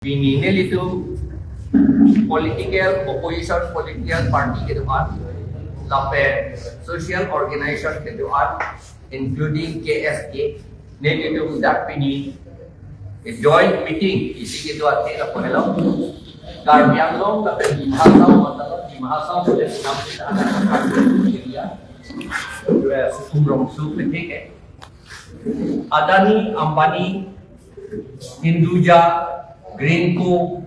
Pininil itu political opposition political party के द्वारा लापे social organization के द्वारा including KSK ने itu dak pini joint meeting इसी के द्वारा तेरा पहला कार्यालय लोग लापे दिमासाव मतलब दिमासाव से नाम से किया जो है सुकुमरम सुप ठीक है अदानी अंबानी Hinduja Greenco,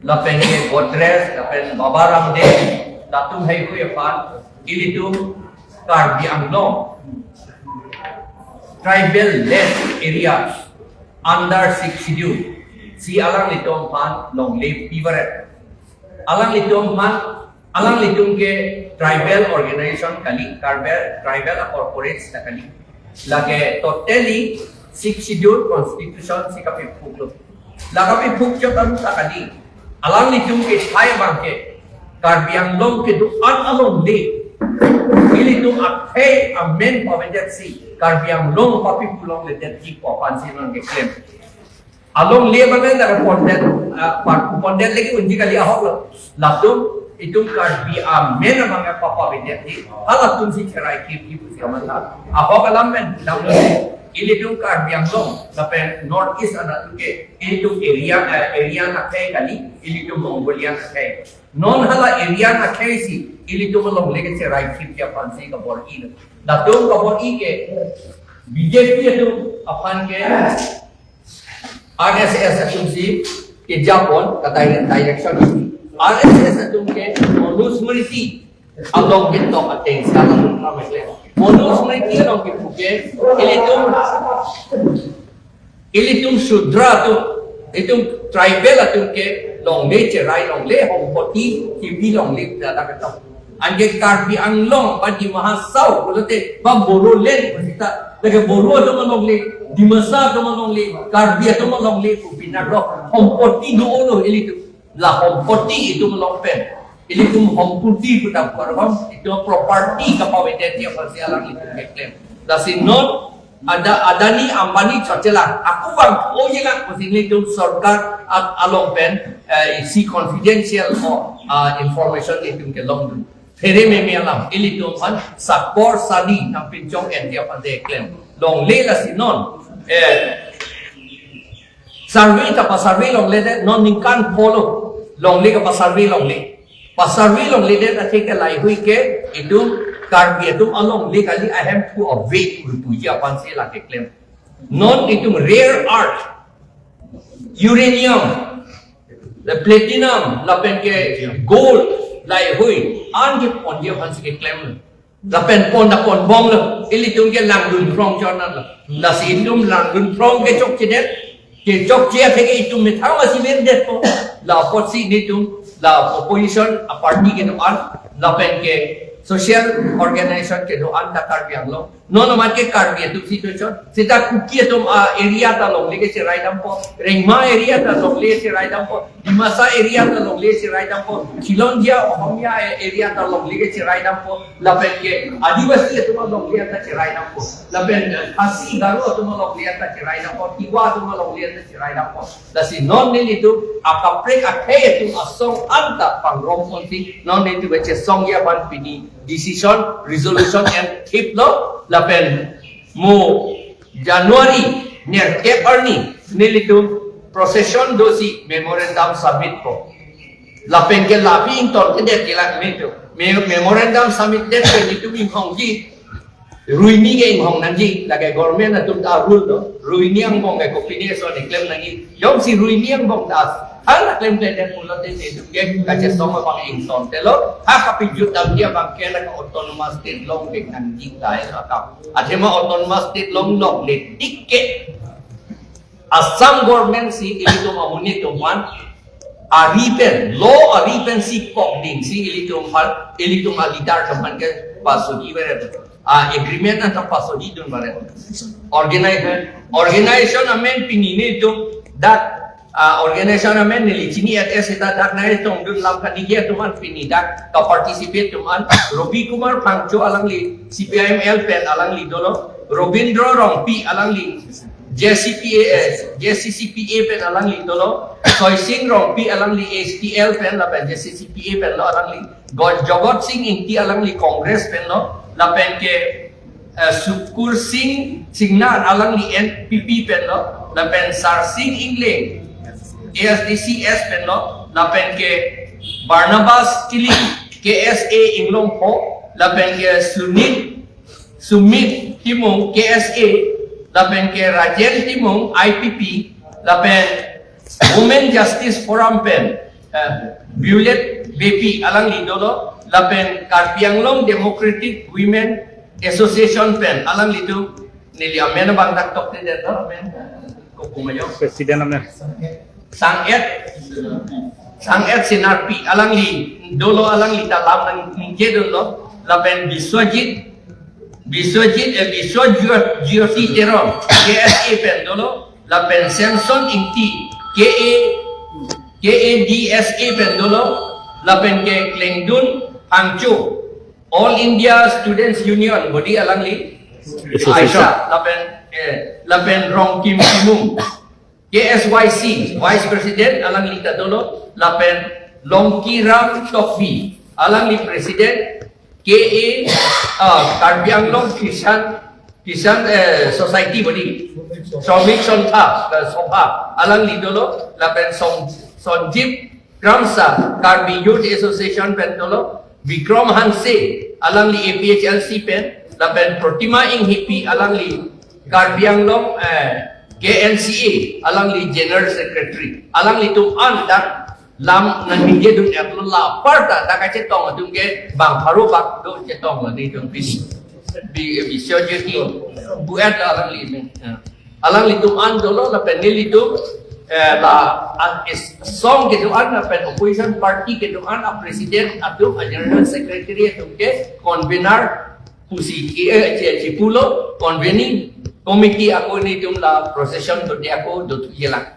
lapen ke Godrej, lapen Baba Ramdev, datum hai hui apan, ilitum Karbi Anglong, tribal land areas under 6 schedule. Si alang litum pan long live pivaret. Alang litum ke tribal organization kali, tribal corporates na kali. Lage totally 6 schedule constitution si kapi puklo. Lagapi pukjot ang takadi. Alang litum ke saya bangke. Karbiang long ke du along li. Ili tu akhe amen pawenjat si. Karbiang long papi pulong letet ki papansi nang ke claim. Along li bangen daga pondet lagi unji kali ahok lo. Latum itum karbi amen amanga papa wenjat si. Halatum si cerai ki pusi amanta. Ahok alam men daun Ilitum Karbiang long, lapen northeast ada tuke, ilitum area nakai kali, ilitum Mongolia nakai. Non hala area nakai si, ilitum long lege se right trip ya pansi ka bor in. Datum ka bor i ke BJP itu apan ke RSS atum si ke Japon ka direction ini. RSS atum ke Manusmriti along with top ateng salam kamekle. Manusmriti along with puke ilitum sudra tu itum tribal atum ke long le cerai long le hong poti TV long le data kata ange Karbi Anglong bagi mahasau boleh ba boro len kita lagi boro tu long le dimasa tu long le Karbi tu long le pinaro hong poti do lo ilitum la hong poti itu long pen ilitum hong poti kita korban itu property kapawedan dia pasti alang itu claim dasi not Adani Ambani Chachela aku bang oh jelas posisi itu sarkar along pen si confidential information itu ke long fere me alam ili tu pan sakor sadi na pinjong and dia pande claim long le la sinon survey ta pa survey long le non ninkan follow long le ka pa survey long le da take lai hui ke itu Karbi itu along legally I have to await puji apan sila ke claim. Non itu rare earth, uranium, the platinum, lapen ke gold, lai hui, anji pon dia apan sila claim. Lapen pon da pon bong le, ili tung ke langdun from journal le. Nasi indum langdun from ke chok cidet, ke chok cia ke itu metang masih berdet po. La posi itu, la opposition a party ke doan, lapen ke social organization ke doan ta Karbiang long no naman ke Karbi itu situation sita kuki itu area ta long lege se raidam po rengma area ta long lege se raidam po dimasa area ta long lege se raidam po Kilonjia Ohomia area ta long lege se raidam po lapen ke adivasi itu long lege ta se raidam po lapen Asi Garo itu long lege ta se raidam po Tiwa itu long lege ta se raidam po dasi non nil itu akaprek akhe itu asong anta pangrom konti non itu baca song ya ban pini decision, resolution and keep law lapen mo January near Cape Ernie nilitum procession dosi memorandum submit po lapen ke lapi intor ke det kila meto memorandum submit det ke itu ing hongji ruini ke ing hong nanji lagay government na tumta rule do ruini ang bong ke combination ni claim nangi yom si ruini ang bong das ang claim det pulot din itu ke kache soma pang ing ton telo ha kapijut dam dia bang kela ka autonomous state long ke nanji dai akap athema autonomous state long long le tikke Assam government si ilito mamuni to one aripen law aripen si kok ding si ilito alidar kaman ke pasodi bere agreement na tapasodi dun bare organization amen pinini to that organization amen nilichini at sita dak na itong dun lam kanigya tuman pinidak ka participate tuman Robi Kumar Pangcho alang li CPIM pen alang li dolo Robindro Rompi alang li JCCPA pen alang li dolo Choi Sing Rong pi alang li HTL pen la pen JCCPA pen lo alang li Jogot Singh Inti alang li Congress pen lo la pen ke Sukur Singh Singnan alang li NPP pen lo la pen Sar Singh Ingling ASDCS pen lo la pen ke Barnabas Kiling KSA Inglong Ho la pen ke Sumit Timong KSA la pen ke Rajen Timong IPP la pen Women Justice Forum pen Violet BP alang li dolo la pen Karpianglong Democratic Women Association pen alang li tu nili amen bang dak tok ni dito amen ko kumayo Presiden namanya. Sang et sinarpi alang li dolo alang li dalam nang ningke dolo la pen Biswajit Terong KSA pen dolo la pen Samson Inti KADSA pen dolo la pen ke Klengdun Hangzhou All India Students Union body alang li Aisyah la pen Rong Kim Kimung KSYC Vice President alang li dolo la pen Longkiram Tokbi alang li President KA Karbianglong Kisan Society body Somik Sonta alang li dolo la pen Sonjip Gramsa Karbi Youth Association pen dolo Vikram Hanse alang li APHLC pen la pen Protima Ing Hipi alang li Karbianglong KNCA alang li General Secretary alang li tum andak lam nan minje dun atlo la parta da ka chetong dun ke bang pharu bak do chetong la ni dun bis bisyo jeti buat alang li tum an dolo la pen li tum la song ke do an la pen opposition party ke do an a president atu general secretary tum ke convener pusi cipulo convening committee ako ni tum la procession do dia ako do yelang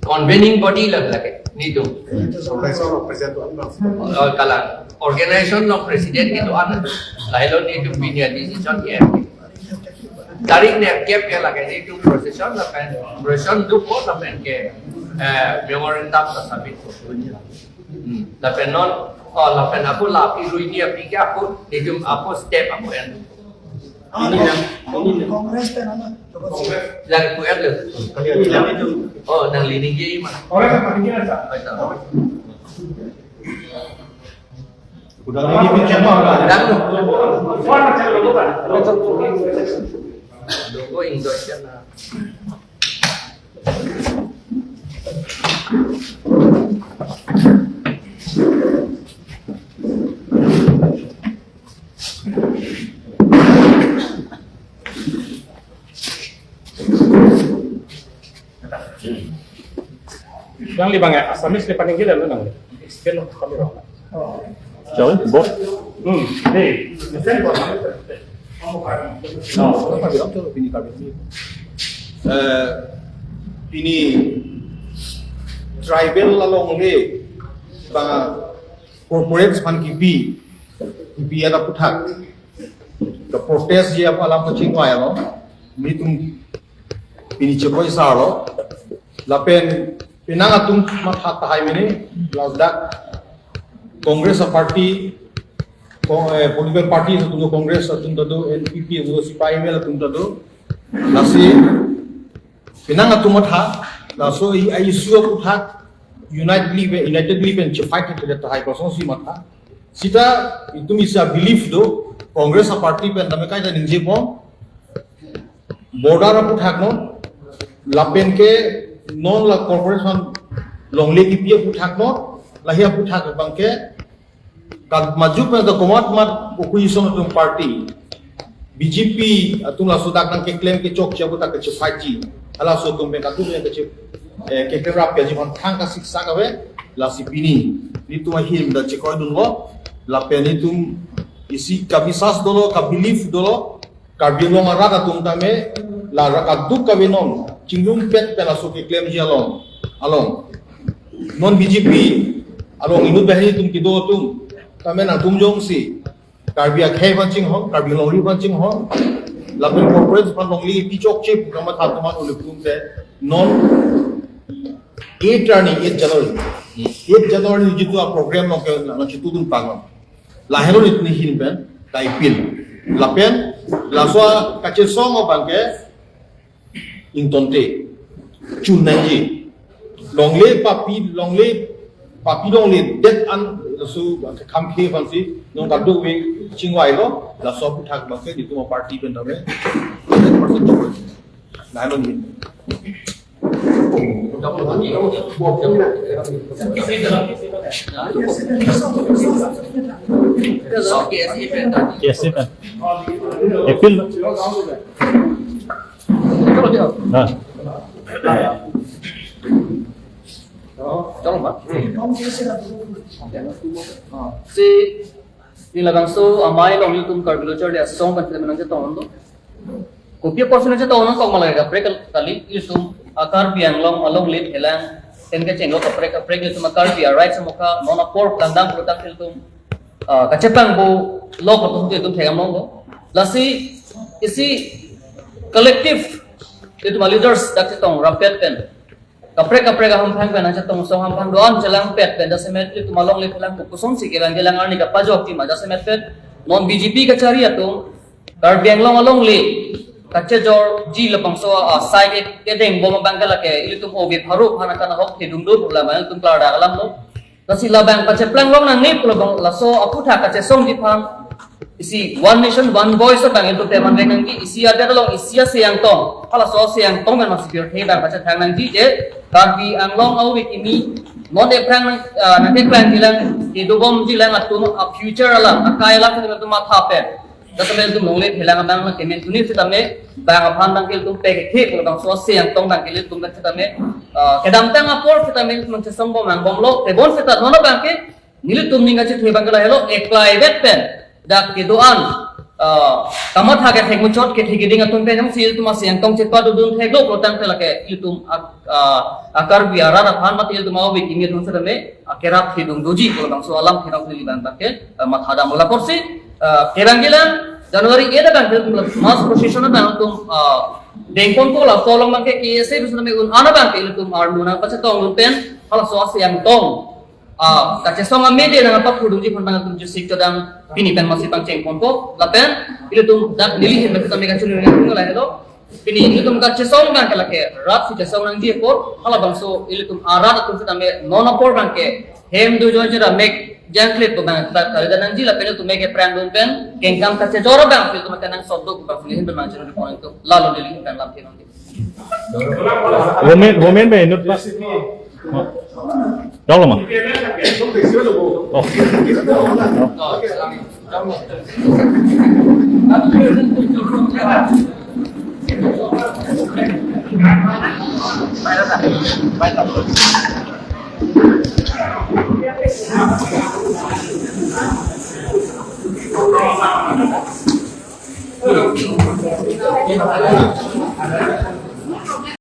convening body lagi ni tu kalang organization ng president itu an lahilo ni tu binia decision ya tarik ni cap ya lagi ni tu procession la pen procession tu po la pen ke memorandum sa sabit la pen non la pen aku la piru ini api aku ni tu aku step aku yang Kongres pen ano? Yang ku ada. Oh, nang lining dia mana? Orang kan pakai jelas tak? Udah lagi bincang apa? Dan Orang macam logo kan? logo Indonesia na. Yang libang ya, Asamis di paling gila lu nang. Sekian kami roh. Jauh, bos. Nih, mesin buat kami. Ini tribal lalong le, bang corporate span kipi ada putak. The protest dia apa alam kucing waya lo, mitung ini cepat saro, lapen pinang atung mat hai ini, lasdak Congress party, political party atung Congress atung tado NPP atung sipai mel atung tado, nasi pinang atung mat laso isu putak unitedly pen fight itu dah hai kosong si mat sita itu bisa believe do Congress party pen dame kai dan ninje pom border putak no lapen ke non la corporation longle ki pia putak no lahia putak bangke kad maju pe the command opposition to party BJP atung la sudak nang ke claim ke chok chabu tak ke faji ala so tum be katu yang ke rap ya jibon thang ka siksa ka we la sipini ni tu him da chekoi dun lo la pe ni tum isi kabisas dolo ka belief dolo ka bilo mara tum tame la raka duk ka venom chinglung pet pela so ke claim ji along non BJP along inut bahri tum ki do tum tame na tum jong si karbia khai vanching ho karbi lori vanching ho lapen corporate fan longli pichok chip kama tha taman ulipum te non 8 turning 8 January 8 January jitu a program no ke na chitu dun pangam lahelo nitni hin pen tai pil lapen laswa kache song o bangke ingtonte chunnaji longle papi longle det an su kamke fansi non kaddu we chingwai lo la so puthak bangke jitu mo party pen tame 100% lahelo ni Yes, kan. April. Nah. Tolong Pak. Si ilagang so amai long YouTube carbilocher dia song kan kita menang jatuh untuk. Kopi porsi aja tahu nong kau malah kapre kali YouTube akar biang long along lit helang tenke cenglo kapre YouTube akar biar right semuka nona por landang produk YouTube kacepang bu lo patut YouTube thegam long lasi isi kolektif itu leaders dak cetong rapiat pen kapre ka hampang pen aja tong song hampang doan jalang pet pen dasemet itu malong lit helang kusong sikiran jalang arni kapajok ti maja semet pet non BJP kacari atung kar biang long along lit kache jor ji lapang so sai ke deng bom bangala ke ilitum obi pharu phana kana hok thedung do pula mal tum klar da alam lo kasi labang kache plang long nang ni pula bang laso aku tha kache song di phang isi one nation one voice bang itu teman nang ki isi ada long isia siang tong pala so siang tong men masih biar theda kache thang nang ji je karbi anglong au wik ini non de plang nang ke plang dilang hidubom dilang atum future ala akaila ke tu ma thape dasar itu nonglet hilang abang nak kemen tunis kita me bang apaan bang kel tum peke kek kalau bang sosial yang tong bang kel tum kita me kedam tang apor kita me macam sembom bang bomlo tebon kita nono bang ke nilit tum ninga cit bang kela hello eklai vet pen dak kedoan kamat hake thek muchot ke thik ding atum pe jam sil tum masih yang tong cit padu dun thek lo protang tela ke itum akar biara apaan mat il tum mau bikin itu kita me akerat hidung doji kalau bang soalam kita pilih bang ke mat hada mula porsi Keranggilan Januari ini kan mas posisi bang tum dengkon pola tolong bangke kiese bisa namin ana bangke itu armuna pas tong lumpen kalau soal yang tong kace song amede na apa produksi pun tum jusik kadang pini pen masih pang cengkon po lapen itu tum dak nilihin betul kami kan curi dengan lah itu pini itu tum kace song bangke lake rat si song nang dia por kalau bangso itu tum arat tum kita me nona por bangke hem do jo jera make jangklet ko bang kali dan nanti lah pernah tu make prank dun pen kengkam kace joro bang fil tu makan sodok ko filihin bermain di pon itu lalu dilihin kan lam nanti Women be nut pas. Jauh lama. Oh.